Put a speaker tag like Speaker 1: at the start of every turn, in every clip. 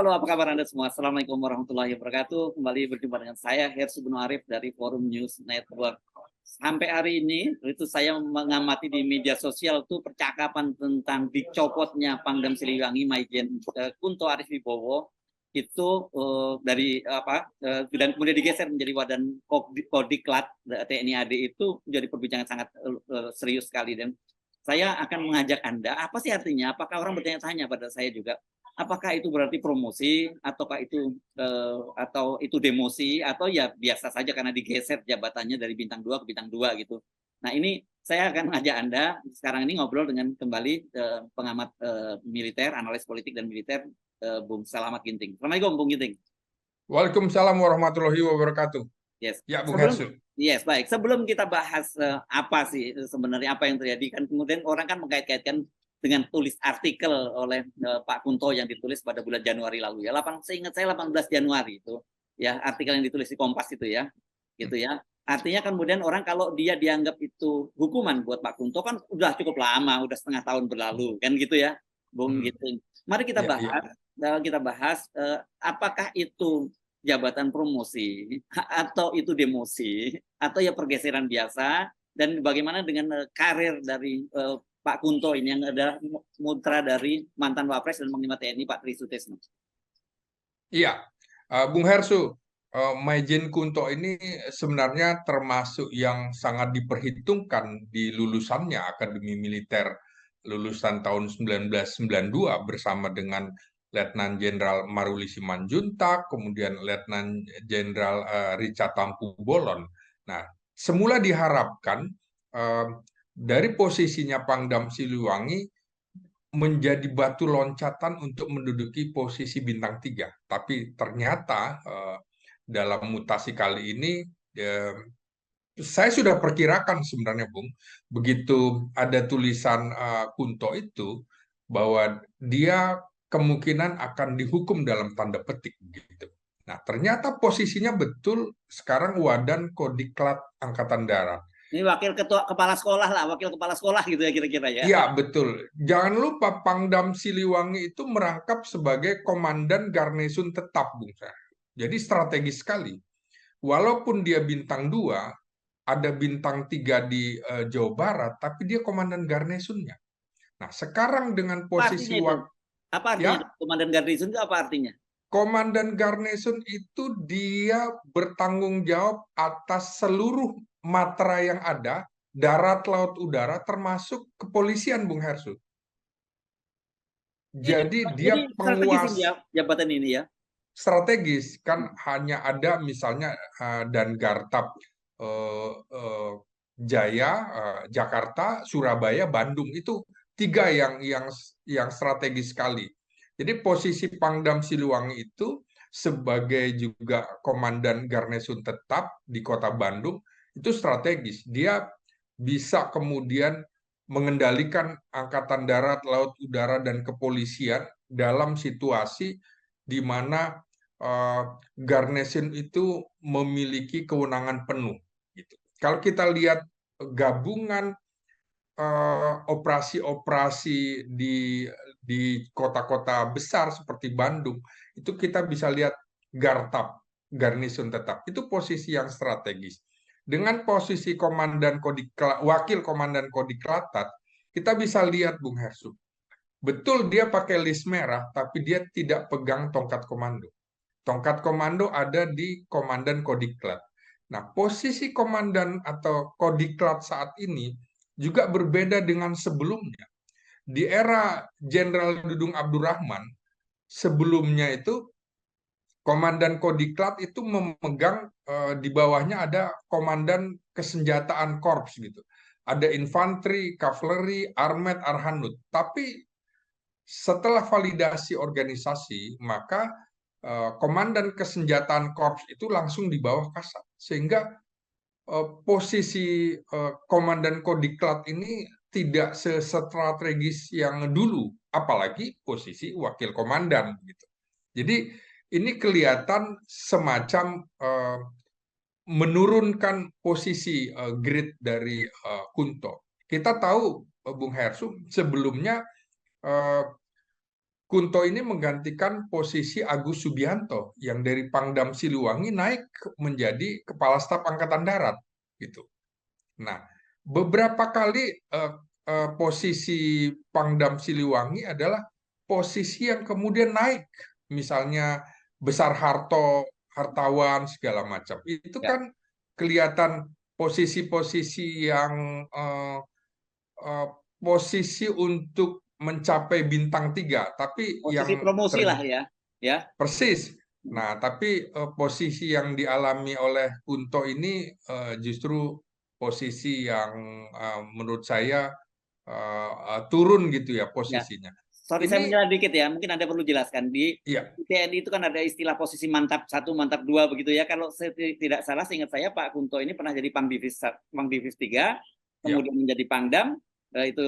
Speaker 1: halo, apa kabar Anda semua? Assalamualaikum warahmatullahi wabarakatuh. Kembali berjumpa dengan saya, Hersu Benu Arif dari Forum News Network. Sampai hari ini, itu saya mengamati di media sosial tuh percakapan tentang dicopotnya Pangdam Siliwangi Maijen Kunto Arif Wibowo itu dari dan kemudian digeser menjadi Wadan Kodiklat TNI AD itu menjadi perbincangan sangat serius sekali, dan saya akan mengajak Anda, apa sih artinya? Apakah orang bertanya-tanya pada saya juga, apakah itu berarti promosi, ataukah itu demosi, atau ya biasa saja karena digeser jabatannya dari bintang 2 ke bintang 2 gitu. Nah, ini saya akan mengajak Anda sekarang ini ngobrol dengan kembali pengamat militer, analis politik dan militer, Bung Selamat Ginting. Assalamualaikum, Bung Ginting.
Speaker 2: Waalaikumsalam warahmatullahi wabarakatuh.
Speaker 1: Yes.
Speaker 2: Ya, Bung Hersu.
Speaker 1: Yes, baik. Sebelum kita bahas apa sih sebenarnya apa yang terjadi, kan kemudian orang kan mengkait-kaitkan dengan tulis artikel oleh Pak Kunto yang ditulis pada bulan Januari lalu ya. Seingat saya 18 Januari itu ya, artikel yang ditulis di Kompas itu ya. Gitu ya. Artinya kemudian orang kalau dia dianggap itu hukuman buat Pak Kunto kan udah cukup lama, udah setengah tahun berlalu kan gitu ya, Bung gitu. Mari kita bahas apakah itu jabatan promosi atau itu demosi atau ya pergeseran biasa, dan bagaimana dengan karir dari Pak Kunto ini yang adalah putra dari mantan Wapres dan Panglima TNI Pak Tri Sutesno.
Speaker 2: Iya, Bung Hersu, Maijen Kunto ini sebenarnya termasuk yang sangat diperhitungkan di lulusannya Akademi Militer lulusan tahun 1992 bersama dengan Letnan Jenderal Maruli Simanjuntak, kemudian Letnan Jenderal Richard Tampu Bolon. Nah, semula diharapkan dari posisinya Pangdam Siliwangi menjadi batu loncatan untuk menduduki posisi bintang 3. Tapi ternyata dalam mutasi kali ini saya sudah perkirakan sebenarnya, Bung, begitu ada tulisan Kunto itu bahwa dia kemungkinan akan dihukum dalam tanda petik gitu. Nah, ternyata posisinya betul sekarang Wadan Kodiklat Angkatan Darat.
Speaker 1: Ini wakil kepala sekolah gitu ya kira-kira ya.
Speaker 2: Iya, betul. Jangan lupa Pangdam Siliwangi itu merangkap sebagai komandan garnison tetap, Bung Syah. Jadi strategis sekali. Walaupun dia bintang 2, ada bintang 3 di Jawa Barat, tapi dia komandan garnisonnya. Nah, sekarang dengan posisi
Speaker 1: apa artinya komandan garnison itu apa artinya?
Speaker 2: Komandan garnison itu dia bertanggung jawab atas seluruh matra yang ada, darat, laut, udara, termasuk kepolisian, Bung Hersu. Jadi dia penguasa
Speaker 1: ya, jabatan ini ya.
Speaker 2: Strategis, kan hanya ada misalnya dan Gartap Jaya, Jakarta, Surabaya, Bandung, itu 3 yang strategis sekali. Jadi posisi Pangdam Siliwangi itu sebagai juga komandan garnison tetap di kota Bandung itu strategis. Dia bisa kemudian mengendalikan angkatan darat, laut, udara, dan kepolisian dalam situasi di mana garnison itu memiliki kewenangan penuh. Gitu. Kalau kita lihat gabungan operasi-operasi di kota-kota besar seperti Bandung, itu kita bisa lihat Gartap, garnison tetap, itu posisi yang strategis. Dengan posisi wakil komandan Kodiklatat, kita bisa lihat, Bung Hersu, betul dia pakai list merah, tapi dia tidak pegang tongkat komando. Tongkat komando ada di komandan Kodiklat. Nah, posisi komandan atau Kodiklat saat ini juga berbeda dengan sebelumnya. Di era Jenderal Dudung Abdurrahman, sebelumnya itu komandan Kodiklat itu memegang di bawahnya ada komandan kesenjataan korps gitu. Ada infanteri, kavaleri, armet, arhanud. Tapi setelah validasi organisasi, maka komandan kesenjataan korps itu langsung di bawah Kasat, sehingga posisi komandan Kodiklat ini tidak sestrategis yang dulu, apalagi posisi wakil komandan gitu. Jadi ini kelihatan semacam menurunkan posisi grade dari Kunto. Kita tahu, Bung Hersu, sebelumnya Kunto ini menggantikan posisi Agus Subianto yang dari Pangdam Siliwangi naik menjadi Kepala Staf Angkatan Darat gitu. Nah, beberapa kali posisi Pangdam Siliwangi adalah posisi yang kemudian naik, misalnya Besar Harto, hartawan segala macam. Itu
Speaker 1: Ya.
Speaker 2: kan kelihatan posisi-posisi yang eh, posisi untuk mencapai bintang 3, tapi
Speaker 1: Posisi
Speaker 2: yang
Speaker 1: promosi lah ya. Ya.
Speaker 2: persis.
Speaker 1: Hmm.
Speaker 2: Nah, tapi posisi yang dialami oleh Kunto ini justru posisi yang menurut saya turun gitu ya
Speaker 1: Ya.
Speaker 2: posisinya.
Speaker 1: Sorry saya
Speaker 2: Ini
Speaker 1: menyela dikit ya, mungkin Anda perlu jelaskan. Di
Speaker 2: ya,
Speaker 1: TNI itu kan ada istilah posisi mantap satu, mantap dua begitu ya. Kalau saya tidak salah, seingat saya Pak Kunto ini pernah jadi Pangdivis 3,
Speaker 2: ya,
Speaker 1: kemudian menjadi Pangdam, itu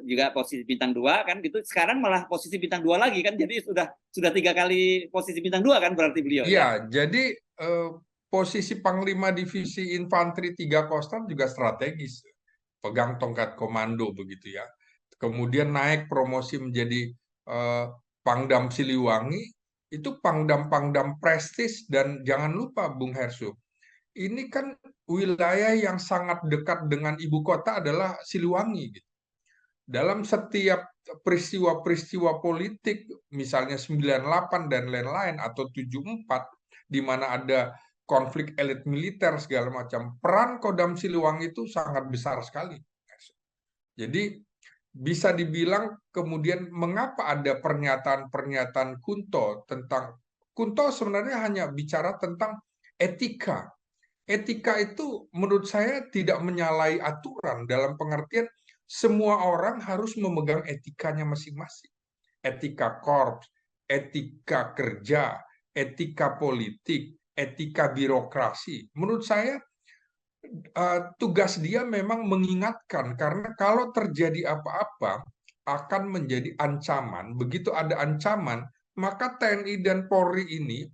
Speaker 1: juga posisi bintang 2 kan gitu. Sekarang malah posisi bintang 2 lagi kan. Jadi sudah 3 kali posisi bintang 2 kan berarti beliau ya.
Speaker 2: iya. Jadi posisi Panglima Divisi Infanteri 3 Kostrat juga strategis, pegang tongkat komando begitu ya. Kemudian naik promosi menjadi eh, Pangdam Siliwangi, itu pangdam-pangdam prestis, dan jangan lupa Bung Hersu, ini kan wilayah yang sangat dekat dengan ibu kota adalah Siliwangi gitu. Dalam setiap peristiwa-peristiwa politik, misalnya 98 dan lain-lain, atau 74, di mana ada konflik elit militer segala macam, peran Kodam Siliwangi itu sangat besar sekali. Jadi bisa dibilang kemudian mengapa ada pernyataan-pernyataan Kunto tentang, Kunto sebenarnya hanya bicara tentang etika. Etika itu menurut saya tidak menyalahi aturan, dalam pengertian semua orang harus memegang etikanya masing-masing. Etika korps, etika kerja, etika politik, etika birokrasi. Menurut saya tugas dia memang mengingatkan, karena kalau terjadi apa-apa akan menjadi ancaman. Begitu ada ancaman, maka TNI dan Polri ini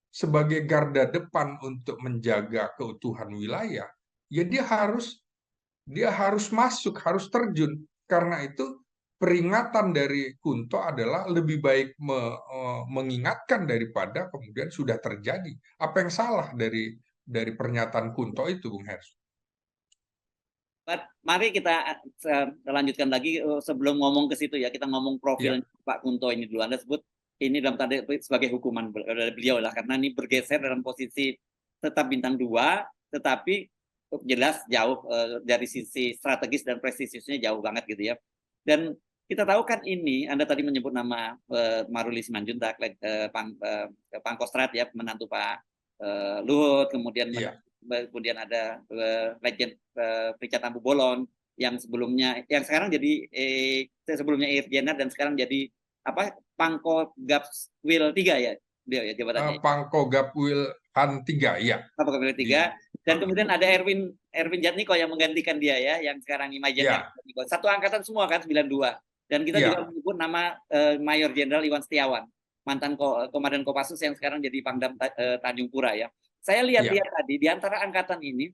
Speaker 2: sebagai garda depan untuk menjaga keutuhan wilayah, ya dia harus masuk, harus terjun. Karena itu peringatan dari Kunto adalah lebih baik mengingatkan daripada kemudian sudah terjadi. Apa yang salah dari pernyataan Kunto itu, Bung Hers?
Speaker 1: Mari kita lanjutkan lagi sebelum ngomong ke situ ya, kita ngomong
Speaker 2: Ya,
Speaker 1: profil Pak Kunto ini dulu. Anda sebut ini dalam tanda sebagai hukuman beliau lah, karena ini bergeser dalam posisi tetap bintang 2, tetapi jelas jauh dari sisi strategis dan prestisiusnya jauh banget gitu ya. Dan kita tahu kan ini, Anda tadi menyebut nama Maruli Simanjuntak, Pangkostrat ya, menantu Pak Luhut, kemudian
Speaker 2: iya,
Speaker 1: ada legend Richard Tambu Bolon yang sekarang jadi sebelumnya Irjenar dan sekarang jadi apa, Pangkogapwil 3 ya dia ya jabatannya.
Speaker 2: Pangkogap Wilhan 3, ya.
Speaker 1: Pangkogapwil 3 dan kemudian ada Erwin Jatniko yang menggantikan dia ya, yang sekarang Imajennya
Speaker 2: Ya,
Speaker 1: satu angkatan semua kan 92. Dan kita juga
Speaker 2: ya,
Speaker 1: menyebut nama Mayor Jenderal Iwan Setiawan, mantan Komandan Kopassus yang sekarang jadi Pangdam Tanjung Pura ya. Saya
Speaker 2: ya,
Speaker 1: lihat-lihat tadi di antara angkatan ini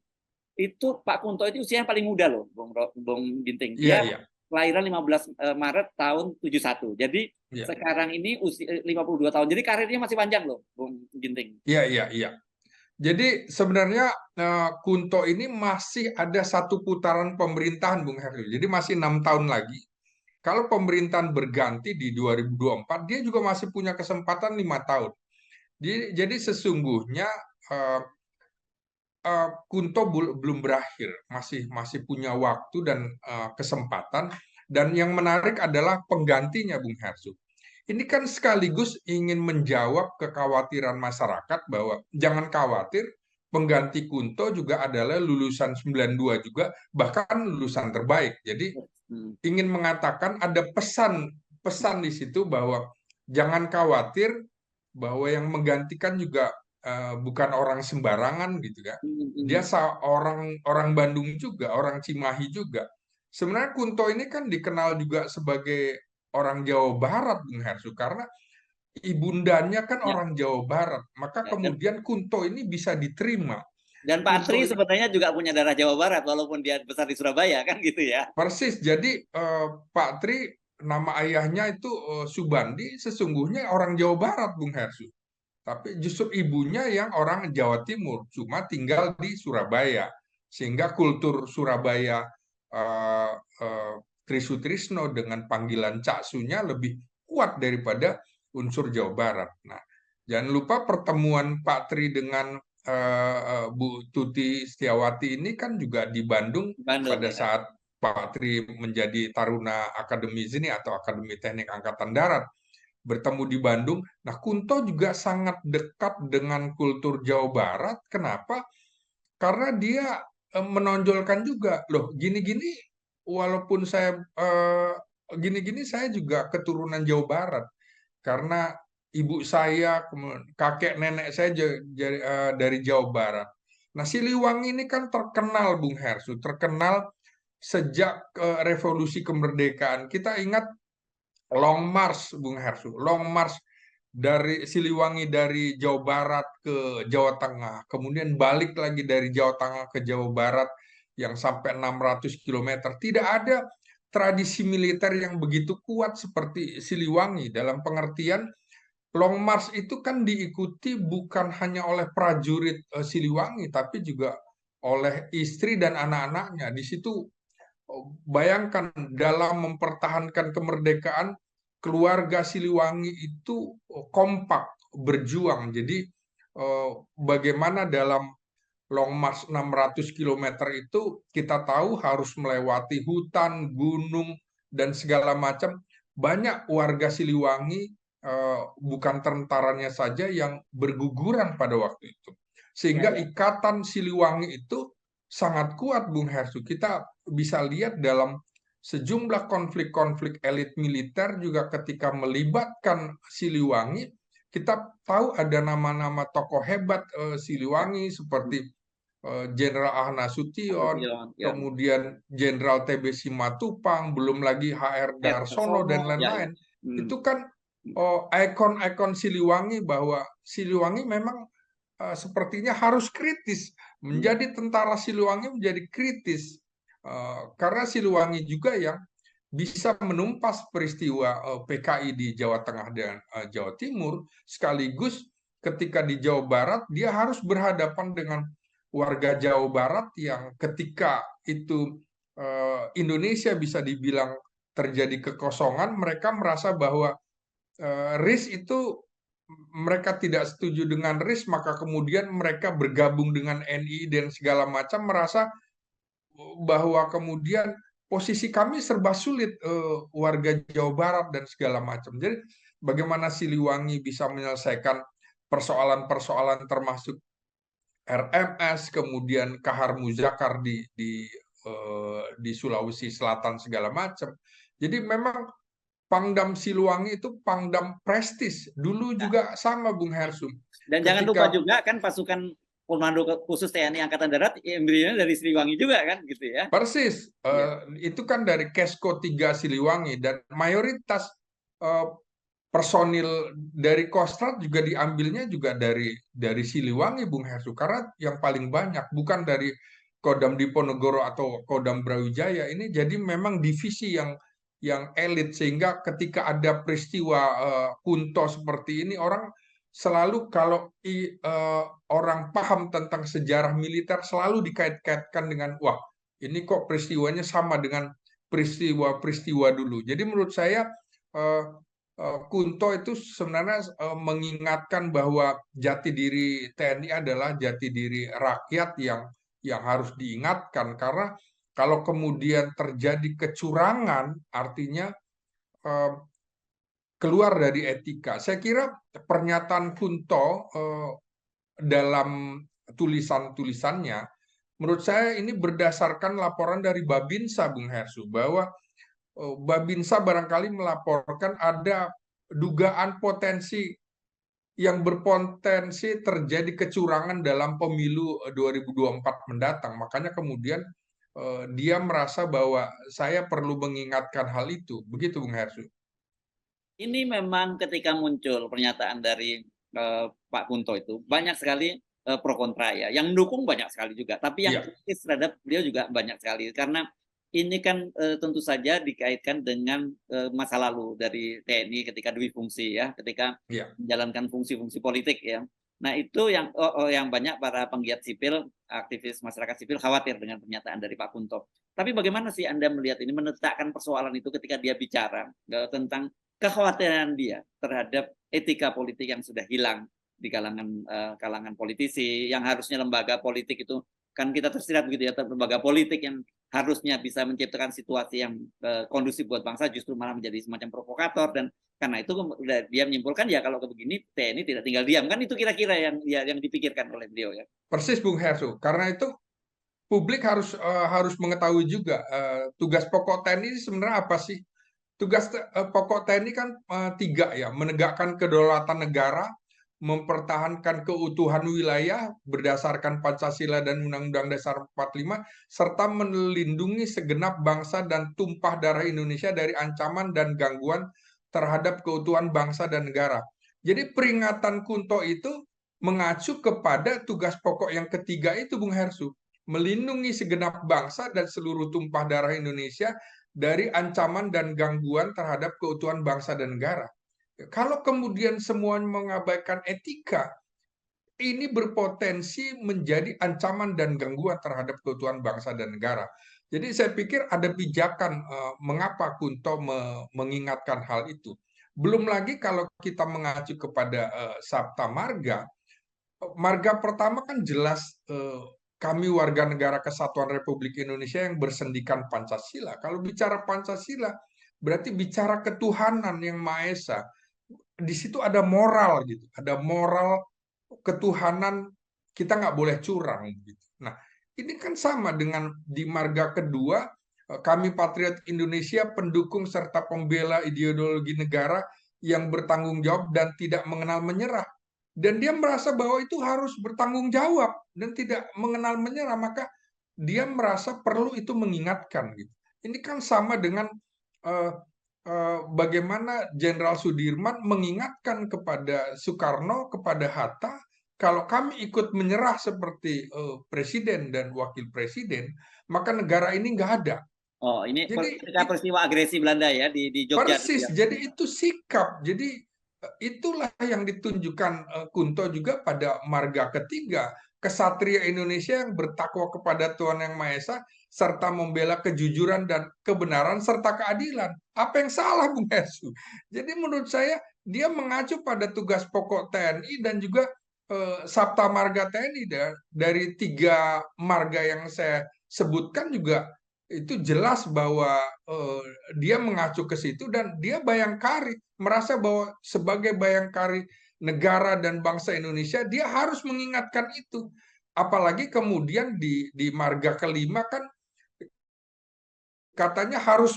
Speaker 1: itu Pak Kunto itu usia yang paling muda loh, Bung Ginting.
Speaker 2: iya,
Speaker 1: Dia
Speaker 2: iya,
Speaker 1: kelahiran 15 Maret tahun 71. Jadi
Speaker 2: iya,
Speaker 1: sekarang ini usia 52 tahun. Jadi karirnya masih panjang loh, Bung Ginting.
Speaker 2: iya, iya, iya. Jadi sebenarnya Kunto ini masih ada satu putaran pemerintahan, Bung Herli. Jadi masih 6 tahun lagi. Kalau pemerintahan berganti di 2024, dia juga masih punya kesempatan 5 tahun. Jadi sesungguhnya eh, Kunto belum berakhir, masih punya waktu dan kesempatan. Dan yang menarik adalah penggantinya, Bung Hersu. Ini kan sekaligus ingin menjawab kekhawatiran masyarakat bahwa jangan khawatir, pengganti Kunto juga adalah lulusan 92 juga, bahkan lulusan terbaik. Jadi
Speaker 1: Hmm.
Speaker 2: ingin mengatakan ada pesan di situ bahwa jangan khawatir, bahwa yang menggantikan juga bukan orang sembarangan gitu ya. Dia orang orang Bandung juga, orang Cimahi juga. Sebenarnya Kunto ini kan dikenal juga sebagai orang Jawa Barat, Bung Hersu, karena ibundanya kan
Speaker 1: Ya,
Speaker 2: orang Jawa Barat. Maka
Speaker 1: ya.
Speaker 2: kemudian Kunto ini bisa diterima.
Speaker 1: Dan Pak
Speaker 2: Kunto
Speaker 1: Tri
Speaker 2: ini
Speaker 1: sebenarnya juga punya darah Jawa Barat walaupun dia besar di Surabaya kan gitu ya.
Speaker 2: persis. Jadi Pak Tri nama ayahnya itu Subandi, sesungguhnya orang Jawa Barat, Bung Hersu. Tapi justru ibunya yang orang Jawa Timur, cuma tinggal di Surabaya. Sehingga kultur Surabaya eh, eh, Trisutrisno dengan panggilan Cak Sunya lebih kuat daripada unsur Jawa Barat. Nah, jangan lupa pertemuan Pak Tri dengan Bu Tuti Setiawati ini kan juga di Bandung
Speaker 1: Bandung
Speaker 2: pada
Speaker 1: ya.
Speaker 2: saat Pak Tri menjadi Taruna Akademi Seni atau Akademi Teknik Angkatan Darat bertemu di Bandung. Nah, Kunto juga sangat dekat dengan kultur Jawa Barat. Kenapa? Karena dia menonjolkan juga, loh, gini-gini, walaupun saya gini-gini, saya juga keturunan Jawa Barat. Karena ibu saya, kakek nenek saya dari Jawa Barat. Nah, Siliwangi ini kan terkenal, Bung Hersu, terkenal sejak revolusi kemerdekaan. Kita ingat Long March, Bung Hersu. Long March dari Siliwangi dari Jawa Barat ke Jawa Tengah, kemudian balik lagi dari Jawa Tengah ke Jawa Barat yang sampai 600 km. Tidak ada tradisi militer yang begitu kuat seperti Siliwangi, dalam pengertian Long March itu kan diikuti bukan hanya oleh prajurit Siliwangi, tapi juga oleh istri dan anak-anaknya. Di situ bayangkan, dalam mempertahankan kemerdekaan, keluarga Siliwangi itu kompak berjuang. Jadi bagaimana dalam Long March 600 km itu kita tahu harus melewati hutan, gunung, dan segala macam. Banyak warga Siliwangi, bukan tentaranya saja, yang berguguran pada waktu itu.
Speaker 1: Ya,
Speaker 2: Sehingga
Speaker 1: ya.
Speaker 2: ikatan Siliwangi itu sangat kuat, Bung Hersu. Kita bisa lihat dalam sejumlah konflik-konflik elit militer juga ketika melibatkan Siliwangi, kita tahu ada nama-nama tokoh hebat Siliwangi seperti Jenderal Ahna Sution,
Speaker 1: Ya.
Speaker 2: kemudian Jenderal TB Simatupang, belum lagi HR Darsono
Speaker 1: Sono,
Speaker 2: dan
Speaker 1: ya, ya.
Speaker 2: lain-lain.
Speaker 1: Hmm.
Speaker 2: Itu kan ikon-ikon Siliwangi, bahwa Siliwangi memang sepertinya harus kritis.
Speaker 1: Hmm.
Speaker 2: Menjadi tentara Siliwangi menjadi kritis. Karena Siliwangi juga yang bisa menumpas peristiwa PKI di Jawa Tengah dan Jawa Timur, sekaligus ketika di Jawa Barat dia harus berhadapan dengan warga Jawa Barat yang ketika itu Indonesia bisa dibilang terjadi kekosongan, mereka merasa bahwa RIS itu, mereka tidak setuju dengan RIS, maka kemudian mereka bergabung dengan NI dan segala macam, merasa bahwa kemudian posisi kami serba sulit, warga Jawa Barat dan segala macam. Jadi bagaimana Siliwangi bisa menyelesaikan persoalan-persoalan termasuk RMS, kemudian Kahar Muzakar di Sulawesi Selatan segala macam. Jadi memang Pangdam Siliwangi itu pangdam prestis. Dulu
Speaker 1: Ya.
Speaker 2: juga sama, Bung Hersum.
Speaker 1: Dan jangan lupa
Speaker 2: Ketika
Speaker 1: juga kan pasukan Komando Khusus TNI Angkatan Darat embrionya dari Siliwangi juga kan gitu ya.
Speaker 2: persis,
Speaker 1: Ya.
Speaker 2: itu kan dari Kesko 3 Siliwangi, dan mayoritas eh, personil dari Kostrad juga diambilnya juga dari Siliwangi, Bung Hersu, karena yang paling banyak bukan dari Kodam Diponegoro atau Kodam Brawijaya. Ini jadi memang divisi yang elit, sehingga ketika ada peristiwa Kunto seperti ini, orang selalu, kalau orang paham tentang sejarah militer, selalu dikait-kaitkan dengan, wah, ini kok peristiwanya sama dengan peristiwa-peristiwa dulu. Jadi menurut saya eh, Kunto itu sebenarnya mengingatkan bahwa jati diri TNI adalah jati diri rakyat yang harus diingatkan, karena kalau kemudian terjadi kecurangan, artinya eh, keluar dari etika. Saya kira pernyataan Kunto dalam tulisan-tulisannya, menurut saya ini berdasarkan laporan dari Babinsa, Bung Hersu, bahwa Babinsa barangkali melaporkan ada dugaan potensi yang berpotensi terjadi kecurangan dalam pemilu 2024 mendatang. Makanya kemudian dia merasa bahwa saya perlu mengingatkan hal itu. Begitu, Bung Hersu.
Speaker 1: Ini memang ketika muncul pernyataan dari Pak Kunto itu banyak sekali pro kontra ya. Yang mendukung banyak sekali juga, tapi yang
Speaker 2: Iya,
Speaker 1: kritis terhadap beliau juga banyak sekali karena ini kan tentu saja dikaitkan dengan masa lalu dari TNI ketika dui fungsi ya, ketika
Speaker 2: Ya.
Speaker 1: menjalankan fungsi-fungsi politik ya. Nah itu yang banyak para penggiat sipil, aktivis masyarakat sipil khawatir dengan pernyataan dari Pak Kunto. Tapi bagaimana sih Anda melihat ini menetapkan persoalan itu ketika dia bicara tentang kekhawatiran dia terhadap etika politik yang sudah hilang di kalangan politisi, yang harusnya lembaga politik itu kan kita tersirat begitu ya, lembaga politik yang harusnya bisa menciptakan situasi yang kondusif buat bangsa justru malah menjadi semacam provokator, dan karena itu dia menyimpulkan ya kalau begini TNI tidak tinggal diam, kan itu kira-kira yang dipikirkan oleh beliau ya.
Speaker 2: Persis Bung Hersu. Karena itu publik harus mengetahui juga tugas pokok TNI sebenarnya apa sih? Tugas pokok TNI kan tiga ya, menegakkan kedaulatan negara, mempertahankan keutuhan wilayah berdasarkan Pancasila dan Undang-Undang Dasar 45, serta melindungi segenap bangsa dan tumpah darah Indonesia dari ancaman dan gangguan terhadap keutuhan bangsa dan negara. Jadi peringatan Kunto itu mengacu kepada tugas pokok yang ketiga itu, Bung Hersu, melindungi segenap bangsa dan seluruh tumpah darah Indonesia dari ancaman dan gangguan terhadap keutuhan bangsa dan negara. Kalau kemudian semuanya mengabaikan etika, ini berpotensi menjadi ancaman dan gangguan terhadap keutuhan bangsa dan negara. Jadi saya pikir ada pijakan mengapa Kunto mengingatkan hal itu. Belum lagi kalau kita mengacu kepada Sabta Marga, marga pertama kan jelas kami warga negara Kesatuan Republik Indonesia yang bersendikan Pancasila. Kalau bicara Pancasila, berarti bicara ketuhanan yang Maha Esa. Di situ ada moral gitu, ada moral ketuhanan, kita nggak boleh curang gitu. Nah, ini kan sama dengan di marga kedua, kami patriot Indonesia, pendukung serta pembela ideologi negara yang bertanggung jawab dan tidak mengenal menyerah. Dan dia merasa bahwa itu harus bertanggung jawab dan tidak mengenal menyerah, maka dia merasa perlu itu mengingatkan gitu. Ini kan sama dengan uh, bagaimana Jenderal Sudirman mengingatkan kepada Soekarno, kepada Hatta, kalau kami ikut menyerah seperti presiden dan wakil presiden, maka negara ini nggak ada.
Speaker 1: Oh, ini
Speaker 2: Jadi
Speaker 1: ketika peristiwa agresi Belanda ya di Jogja.
Speaker 2: persis, jadi itu sikap. Jadi itulah yang ditunjukkan Kunto juga pada marga ketiga, kesatria Indonesia yang bertakwa kepada Tuhan Yang Maha Esa serta membela kejujuran dan kebenaran serta keadilan. Apa yang salah, Bung Hesu? Jadi menurut saya dia mengacu pada tugas pokok TNI dan juga Sabta Marga TNI dari tiga marga yang saya sebutkan juga itu jelas bahwa dia mengacu ke situ dan dia Bayangkari, merasa bahwa sebagai Bayangkari negara dan bangsa Indonesia dia harus mengingatkan itu. Apalagi kemudian di marga kelima kan katanya harus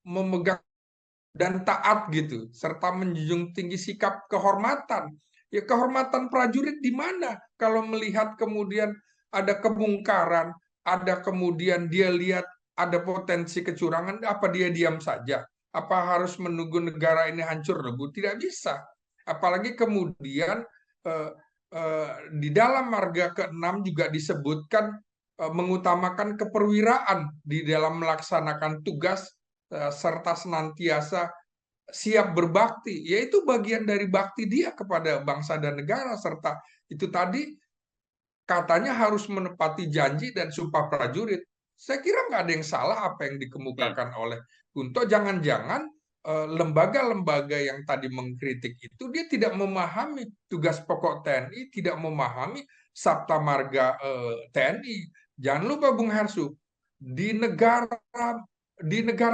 Speaker 2: memegang dan taat gitu, serta menjunjung tinggi sikap kehormatan. Ya kehormatan prajurit di mana kalau melihat kemudian ada kemungkaran, ada kemudian dia lihat ada potensi kecurangan, apa dia diam saja? Apa harus menunggu negara ini hancur lebur? Tidak bisa. Apalagi kemudian eh, di dalam marga keenam juga disebutkan mengutamakan keperwiraan di dalam melaksanakan tugas serta senantiasa siap berbakti, yaitu bagian dari bakti dia kepada bangsa dan negara, serta itu tadi katanya harus menepati janji dan sumpah prajurit. Saya kira nggak ada yang salah apa yang
Speaker 1: Oke.
Speaker 2: dikemukakan oleh Kunto. Jangan-jangan lembaga-lembaga yang tadi mengkritik itu dia tidak memahami tugas pokok TNI, tidak memahami Sabta Marga TNI. Jangan lupa Bung Hersu, di negara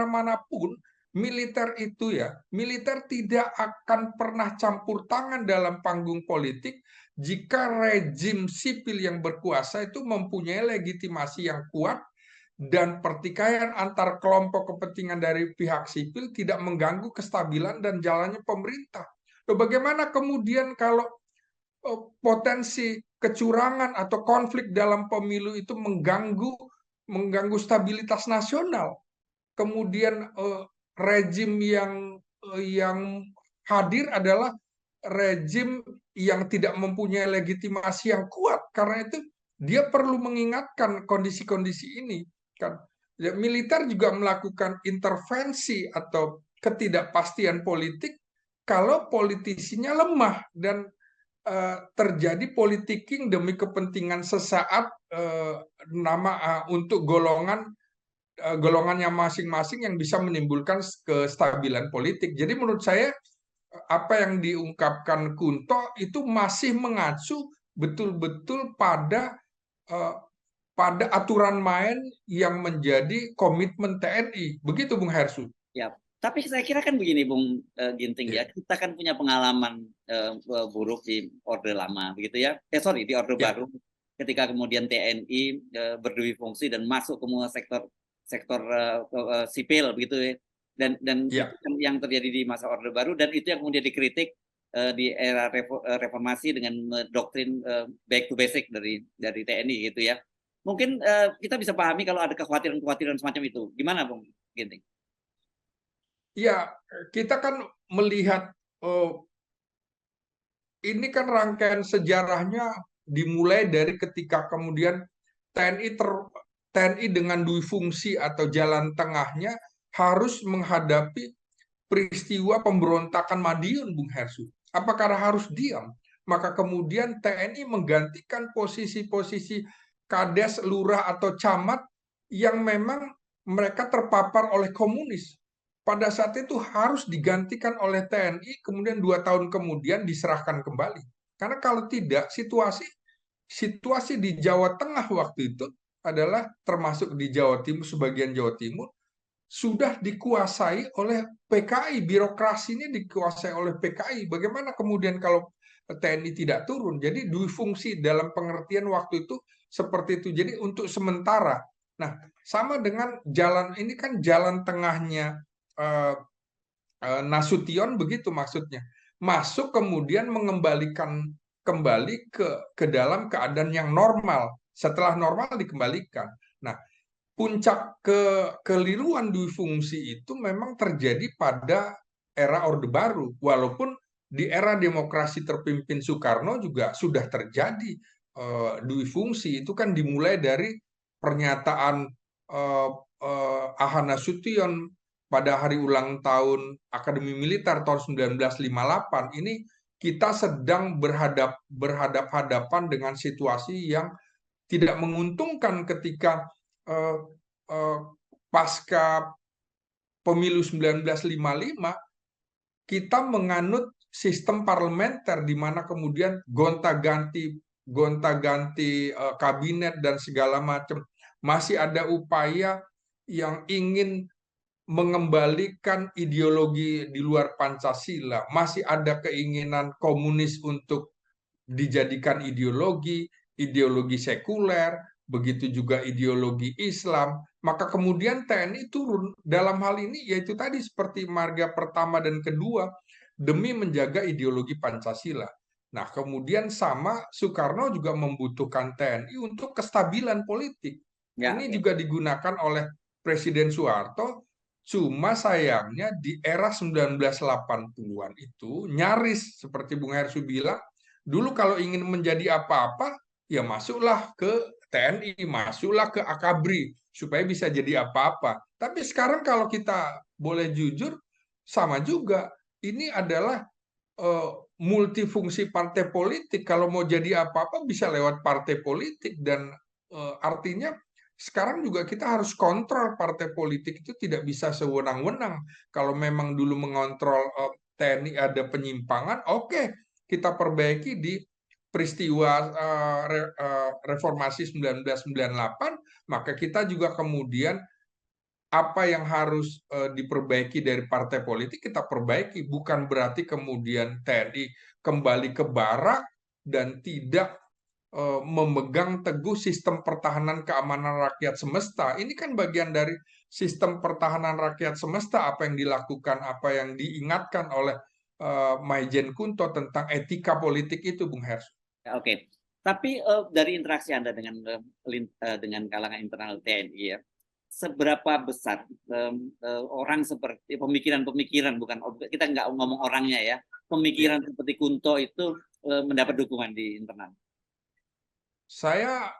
Speaker 2: manapun militer itu ya, militer tidak akan pernah campur tangan dalam panggung politik jika rejim sipil yang berkuasa itu mempunyai legitimasi yang kuat dan pertikaian antar kelompok kepentingan dari pihak sipil tidak mengganggu kestabilan dan jalannya pemerintah. Bagaimana kemudian kalau potensi kecurangan atau konflik dalam pemilu itu mengganggu stabilitas nasional? Kemudian rejim yang hadir adalah rejim yang tidak mempunyai legitimasi yang kuat. Karena itu dia perlu mengingatkan kondisi-kondisi ini kan. Ya, militer juga melakukan intervensi atau ketidakpastian politik kalau politisinya lemah dan terjadi politicking demi kepentingan sesaat untuk golongannya masing-masing yang bisa menimbulkan kestabilan politik. Jadi menurut saya apa yang diungkapkan Kunto itu masih mengacu betul-betul eh, pada aturan main yang menjadi komitmen TNI. Begitu Bung Hersu.
Speaker 1: Ya, tapi saya kira kan begini, Bung Ginting ya,
Speaker 2: Ya,
Speaker 1: kita kan punya pengalaman buruk di Orde Lama, begitu ya. Sorry, di Orde
Speaker 2: ya,
Speaker 1: Baru, ketika kemudian TNI berdui fungsi dan masuk ke semua sektor sektor sipil, begitu ya. Dan itu
Speaker 2: ya.
Speaker 1: yang terjadi di masa Orde Baru, dan itu yang kemudian dikritik di era reformasi dengan doktrin back to basic dari TNI, gitu ya. Mungkin kita bisa pahami kalau ada kekhawatiran-kekhawatiran semacam itu. Gimana, Bung Ginting?
Speaker 2: Ya, kita kan melihat ini kan rangkaian sejarahnya dimulai dari ketika kemudian TNI dengan dui fungsi atau jalan tengahnya harus menghadapi peristiwa pemberontakan Madiun, Bung Hersu. Apakah harus diam? Maka kemudian TNI menggantikan posisi-posisi kades, lurah atau camat yang memang mereka terpapar oleh komunis. Pada saat itu harus digantikan oleh TNI, kemudian 2 tahun kemudian diserahkan kembali. Karena kalau tidak, situasi di Jawa Tengah waktu itu adalah termasuk di Jawa Timur, sebagian Jawa Timur, sudah dikuasai oleh PKI, birokrasinya dikuasai oleh PKI. Bagaimana kemudian kalau TNI tidak turun? Jadi dui fungsi dalam pengertian waktu itu seperti itu. Jadi untuk sementara. Nah, sama dengan jalan ini kan jalan tengahnya eh, Nasution begitu maksudnya. Masuk kemudian mengembalikan kembali ke dalam keadaan yang normal. Setelah normal dikembalikan. Nah, puncak kekeliruan dui fungsi itu memang terjadi pada era Orde Baru, walaupun di era demokrasi terpimpin Soekarno juga sudah terjadi dui fungsi. Itu kan dimulai dari pernyataan Ahana Nasution pada hari ulang tahun Akademi Militer tahun 1958. Ini kita sedang berhadap-hadapan dengan situasi yang tidak menguntungkan ketika eh, eh, pasca pemilu 1955 kita menganut sistem parlementer di mana kemudian gonta-ganti kabinet dan segala macam, masih ada upaya yang ingin mengembalikan ideologi di luar Pancasila, masih ada keinginan komunis untuk dijadikan ideologi sekuler, begitu juga ideologi Islam, maka kemudian TNI turun dalam hal ini, yaitu tadi seperti marga pertama dan kedua, demi menjaga ideologi Pancasila. Nah, kemudian sama Soekarno juga membutuhkan TNI untuk kestabilan politik.
Speaker 1: Ya,
Speaker 2: Ini
Speaker 1: oke.
Speaker 2: juga digunakan oleh Presiden Soeharto, cuma sayangnya di era 1980-an itu nyaris seperti Bung Hersu bilang, dulu kalau ingin menjadi apa-apa, ya masuklah ke TNI, masuklah ke Akabri, supaya bisa jadi apa-apa. Tapi sekarang kalau kita boleh jujur, sama juga. Ini adalah eh, multifungsi partai politik. Kalau mau jadi apa-apa bisa lewat partai politik. Dan artinya sekarang juga kita harus kontrol partai politik itu tidak bisa sewenang-wenang. Kalau memang dulu mengontrol TNI ada penyimpangan, oke, kita perbaiki di peristiwa reformasi 1998, maka kita juga kemudian apa yang harus diperbaiki dari partai politik kita perbaiki, bukan berarti kemudian TNI kembali ke barak dan tidak memegang teguh sistem pertahanan keamanan rakyat semesta. Ini kan bagian dari sistem pertahanan rakyat semesta, apa yang dilakukan, apa yang diingatkan oleh Maijen Kunto tentang etika politik itu, Bung Hers.
Speaker 1: Ya, oke. Tapi dari interaksi Anda dengan kalangan internal TNI ya, seberapa besar orang seperti pemikiran-pemikiran, bukan kita nggak ngomong orangnya ya,
Speaker 2: Ya.
Speaker 1: pemikiran seperti Kunto itu mendapat dukungan di internal.
Speaker 2: Saya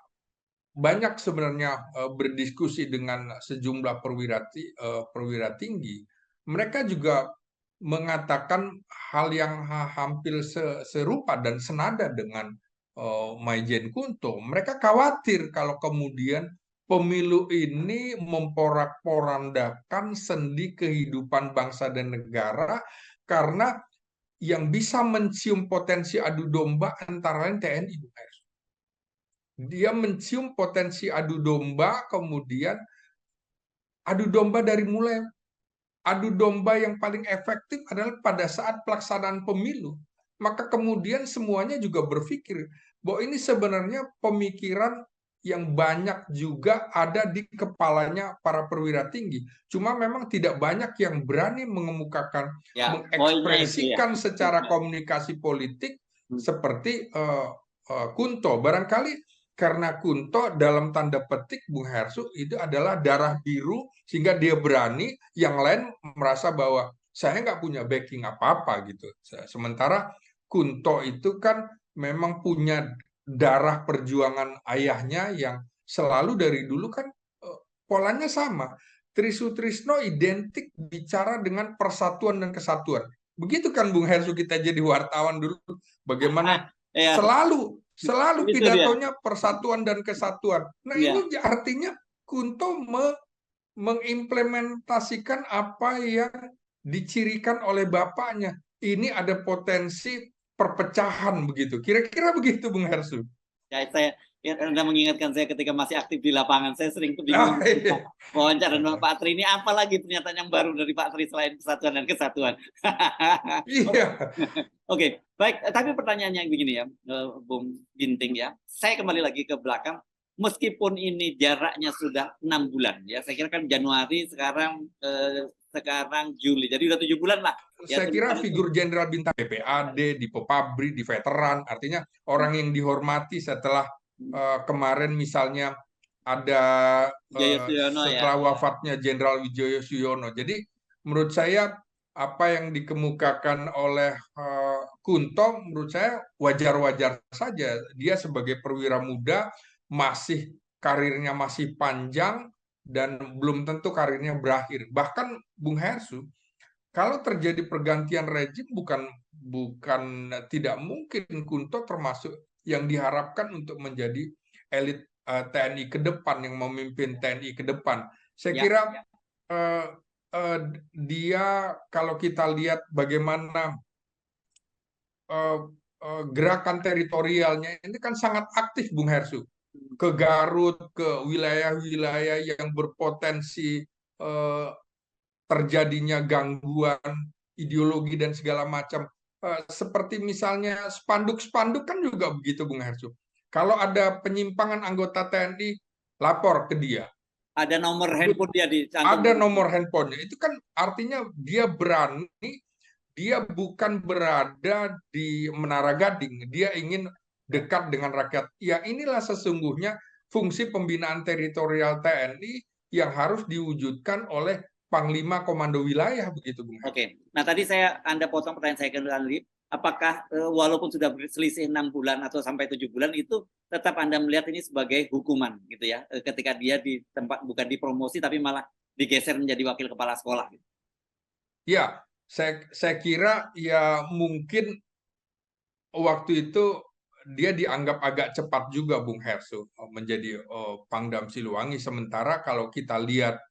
Speaker 2: banyak sebenarnya berdiskusi dengan sejumlah perwira tinggi, mereka juga mengatakan hal yang hampir serupa dan senada dengan Maijen Kunto. Mereka khawatir kalau kemudian pemilu ini memporak-porandakan sendi kehidupan bangsa dan negara, karena yang bisa mencium potensi adu domba antara lain TNI. Dia mencium potensi adu domba, kemudian adu domba dari mulai adu domba yang paling efektif adalah pada saat pelaksanaan pemilu. Maka kemudian semuanya juga berpikir bahwa ini sebenarnya pemikiran yang banyak juga ada di kepalanya para perwira tinggi. Cuma memang tidak banyak yang berani mengemukakan,
Speaker 1: Ya, poinnya itu ya.
Speaker 2: mengekspresikan secara komunikasi politik seperti Kunto. Barangkali karena Kunto dalam tanda petik Bung Hersu itu adalah darah biru, sehingga dia berani, yang lain merasa bahwa saya nggak punya backing apa-apa gitu. Sementara Kunto itu kan memang punya darah perjuangan ayahnya yang selalu dari dulu kan polanya sama. Trisutrisno identik bicara dengan persatuan dan kesatuan. Begitu kan Bung Hersu, kita jadi wartawan dulu, bagaimana
Speaker 1: Ya,
Speaker 2: selalu
Speaker 1: itu dia.
Speaker 2: pidatonya persatuan dan kesatuan. Nah,
Speaker 1: Ya.
Speaker 2: ini artinya Kunto mengimplementasikan apa yang dicirikan oleh bapaknya. Ini ada potensi perpecahan begitu. Kira-kira begitu, Bung Hersu.
Speaker 1: Ya, Anda mengingatkan saya ketika masih aktif di lapangan. Saya sering
Speaker 2: Ah,
Speaker 1: kebingungan
Speaker 2: iya.
Speaker 1: wawancara dengan Pak Tri, ini apa lagi pernyataan yang baru dari Pak Tri selain persatuan dan kesatuan.
Speaker 2: Iya.
Speaker 1: Oke, baik. Tapi pertanyaannya begini ya, Bung Ginting ya. Saya kembali lagi ke belakang. Meskipun ini jaraknya sudah 6 bulan ya, saya kira kan Januari, sekarang Juli, jadi udah 7 bulan lah. Ya,
Speaker 2: Saya kira figur jenderal bintang PPAD, di Popabri, di veteran, artinya orang yang dihormati setelah kemarin misalnya ada
Speaker 1: Wijoyo Siono ya.
Speaker 2: setelah wafatnya Jenderal Wijoyo Siono. Jadi menurut saya apa yang dikemukakan oleh Kunto menurut saya wajar-wajar saja. Dia sebagai perwira muda karirnya masih panjang dan belum tentu karirnya berakhir. Bahkan Bung Hersu, kalau terjadi pergantian rejim bukan tidak mungkin Kunto termasuk yang diharapkan untuk menjadi elit TNI ke depan, yang memimpin TNI ke depan. Saya
Speaker 1: Ya.
Speaker 2: kira eh, eh, dia, kalau kita lihat bagaimana gerakan teritorialnya ini kan sangat aktif, Bung Hersu, ke Garut, ke wilayah-wilayah yang berpotensi terjadinya gangguan ideologi dan segala macam. Seperti misalnya spanduk-spanduk kan juga begitu, Bung Hersu. Kalau ada penyimpangan anggota TNI, lapor ke dia.
Speaker 1: Ada nomor handphone dia
Speaker 2: Ada
Speaker 1: dicantumkan.
Speaker 2: nomor handphonenya. Itu kan artinya dia berani, dia bukan berada di Menara Gading, dia ingin dekat dengan rakyat. Ya, inilah sesungguhnya fungsi pembinaan teritorial TNI yang harus diwujudkan oleh Panglima Komando Wilayah, begitu, Bung Herman.
Speaker 1: Oke, nah tadi Anda potong pertanyaan saya kembali, apakah walaupun sudah berselisih 6 bulan atau sampai 7 bulan itu tetap Anda melihat ini sebagai hukuman gitu ya, ketika dia di tempat bukan dipromosi tapi malah digeser menjadi wakil kepala sekolah gitu.
Speaker 2: Ya, saya kira ya mungkin waktu itu dia dianggap agak cepat juga, Bung Hersu, menjadi Pangdam Siliwangi. Sementara kalau kita lihat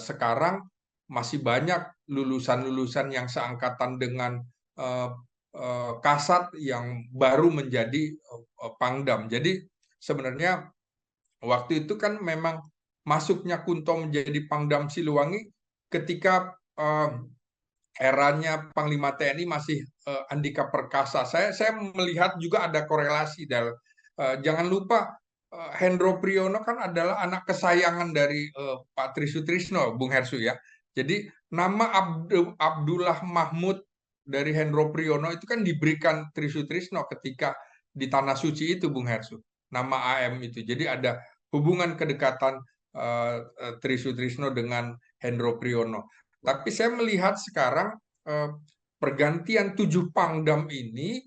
Speaker 2: sekarang masih banyak lulusan-lulusan yang seangkatan dengan Kasat yang baru menjadi Pangdam. Jadi sebenarnya waktu itu kan memang masuknya Kunto menjadi Pangdam Siliwangi ketika eranya Panglima TNI masih Andika Perkasa. Saya melihat juga ada korelasi. Jangan lupa Hendro Priyono kan adalah anak kesayangan dari Pak Trisutrisno, Bung Hersu ya. Jadi nama Abdullah Mahmud dari Hendro Priyono itu kan diberikan Trisutrisno ketika di Tanah Suci itu, Bung Hersu. Nama AM itu. Jadi ada hubungan kedekatan Trisutrisno dengan Hendro Priyono. Tapi saya melihat sekarang pergantian 7 Pangdam ini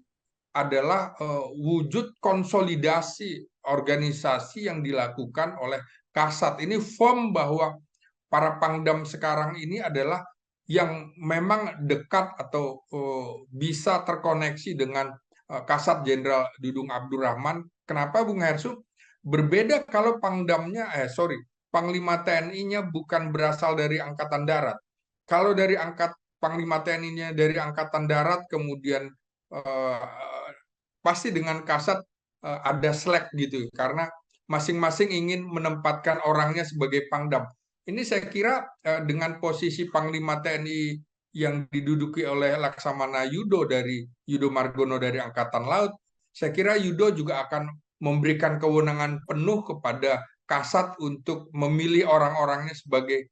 Speaker 2: adalah wujud konsolidasi organisasi yang dilakukan oleh Kasat. Ini firm bahwa para pangdam sekarang ini adalah yang memang dekat atau bisa terkoneksi dengan Kasat Jenderal Dudung Abdurrahman. Kenapa Bung Hersu? Berbeda kalau Panglima TNI-nya bukan berasal dari Angkatan Darat. Kalau dari Panglima TNI-nya dari Angkatan Darat, kemudian eh, pasti dengan Kasat ada slack gitu, karena masing-masing ingin menempatkan orangnya sebagai pangdam. Ini saya kira dengan posisi Panglima TNI yang diduduki oleh Laksamana Yudo Margono dari Angkatan Laut, saya kira Yudo juga akan memberikan kewenangan penuh kepada Kasat untuk memilih orang-orangnya sebagai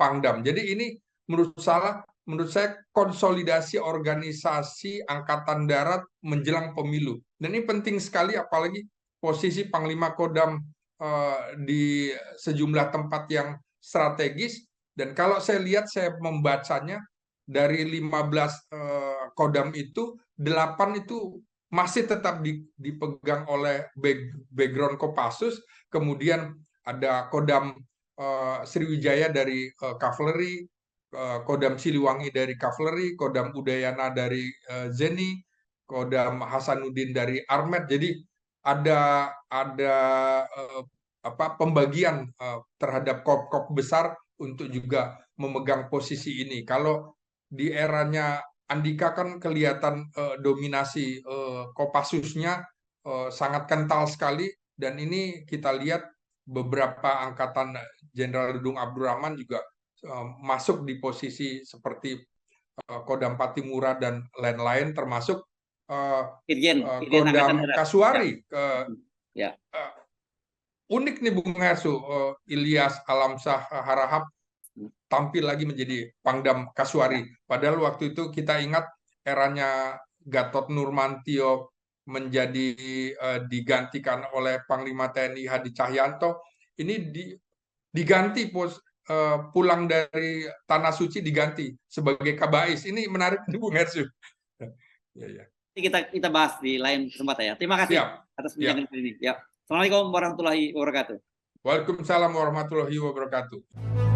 Speaker 2: pangdam. Jadi ini menurut saya konsolidasi organisasi Angkatan Darat menjelang pemilu. Dan ini penting sekali, apalagi posisi Panglima Kodam di sejumlah tempat yang strategis. Dan kalau saya lihat, saya membacanya, dari 15 Kodam itu, 8 itu masih tetap dipegang oleh background Kopassus. Kemudian ada Kodam Sriwijaya dari Kavaleri, Kodam Siliwangi dari Kavaleri, Kodam Udayana dari Zeni, Kodam Hasanuddin dari Armet. Jadi ada pembagian terhadap kop-kop besar untuk juga memegang posisi ini. Kalau di eranya Andika kan kelihatan dominasi Kopassusnya sangat kental sekali, dan ini kita lihat beberapa angkatan Jenderal Dudung Abdurrahman juga masuk di posisi seperti Kodam Patimura dan lain-lain, termasuk
Speaker 1: Irjen Angkatan
Speaker 2: Kodam
Speaker 1: Darat.
Speaker 2: Kasuari.
Speaker 1: Ya.
Speaker 2: Unik nih Bung Hersu, Ilyas Alamsyah Harahap tampil lagi menjadi Pangdam Kasuari. Padahal waktu itu kita ingat eranya Gatot Nurmantio menjadi digantikan oleh Panglima TNI Hadi Cahyanto. Ini diganti pulang dari Tanah Suci diganti sebagai Kabais. Ini menarik Bung Hersu. Ya.
Speaker 1: Kita bahas di lain kesempatan ya. Terima kasih atas perbincangan ini. Ya. Assalamualaikum warahmatullahi wabarakatuh.
Speaker 2: Waalaikumsalam warahmatullahi wabarakatuh.